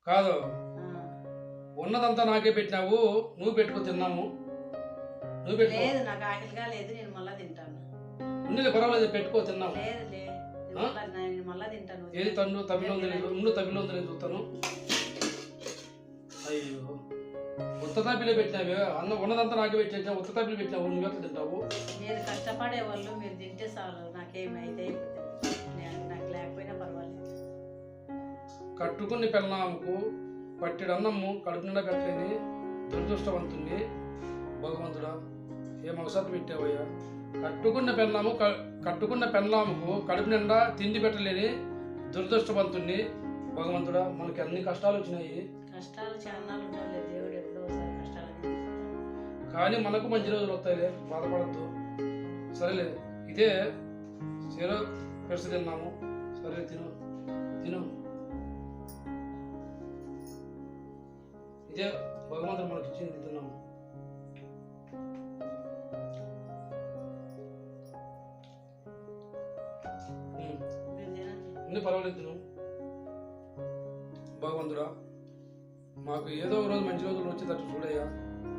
కాదు, ఉన్నదంతా నాకే పెట్టినావు, నువ్వు పెట్టుకో తిన్నాము. నువ్వు పెట్టుకో. లేదు, నాకు ఆకలిగా లేదు, నేను మళ్ళా తింటాను. ఉన్నది పర్వాలేదు, పెట్టుకో తిన్నాము. లేదు నేను మళ్ళా తింటాను. ఏది తన్ను తమిళ ఉంది, ముందు తమిళ ఉంది, నేను చూస్తాను. అయ్యో, ఉత్త తప్పిలో పెట్టినావే, అన్న ఉన్నదంతా నాకే పెట్టినా, ఉత్త తప్పిలో పెట్టినావు, నువ్వు ఎట్లా తింటావు? మీరు కష్టపడే వాళ్ళు, మీరు తింటే చాలు, నాకేమైతే నాకు లేకపోయినా పర్వాలేదు. కట్టుకుని పెళ్ళాముకు పట్టిడన్నము కడుపు నిండా పెట్టలేని దురదృష్టవంతుణ్ణి భగవంతుడా, ఏం అవసరం పెట్టావయ్యా. కట్టుకున్న పెళ్ళాముకు కడుపు నిండా తిండి పెట్టలేని దురదృష్టవంతుణ్ణి భగవంతుడా. మనకి అన్ని కష్టాలు వచ్చినాయి, కష్టాలు చాలా ఉండాలి, దేవుడు ఎప్పుడో ఒకసారి కష్టాలు కానీ మనకు మంచి రోజులు వస్తాయిలే, బాధపడద్దు. సరేలే, ఇదే సీరో పెరుసు తిన్నాము. సరే తిను తిను, ఇదే భగవంతుడు మనకి ఇచ్చింది, తిన్నాము. పర్వాలేదు తిను. భగవంతుడా, మాకు ఏదో ఒక రోజు మంచి రోజులు వచ్చేటట్టు చూడయ్యా.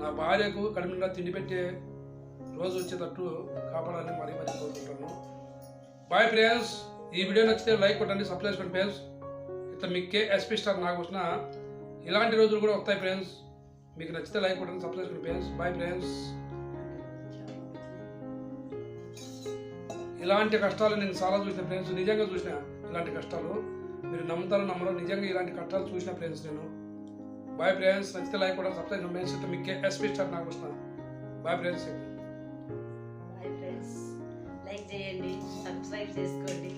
నా భార్యకు కడుపు నిండా తిండి పెట్టే రోజు వచ్చేటట్టు కాపాడాలని మరీ కోరుకుంటాను. బాయ్ ఫ్రెండ్స్, ఈ వీడియో నచ్చితే లైక్ కొట్టండి, సబ్స్క్రైబ్ చేసుకోండి ఫ్రెండ్స్. ఇట్లా మీకు ఎస్పీ స్టార్ నాకు వచ్చిన ఇలాంటి రోజులు కూడా వస్తాయి ఫ్రెండ్స్. మీకు నచ్చితే లైక్ కొట్టండి, సబ్స్క్రైబ్ చేసుకోండి ఫ్రెండ్స్. Bye friends. ఇలాంటి కష్టాలు నేను చాలా చూసిన ఫ్రెండ్స్, నిజంగా చూసిన ఇలాంటి కష్టాలు. మీరు నమ్ముతారో నమ్మరో, నిజంగా ఇలాంటి కష్టాలు చూసిన ఫ్రెండ్స్ నేను. బాయ్ ఫ్రెండ్స్, నచ్చితే లైక్ కూడా సబ్స్క్రైబ్ చేసుకోండి. మీకు ఎస్పీ స్టార్ నాకు వస్తున్నా. Bye friends. Bye friends, like చేయండి, సబ్స్క్రైబ్ చేసుకోండి.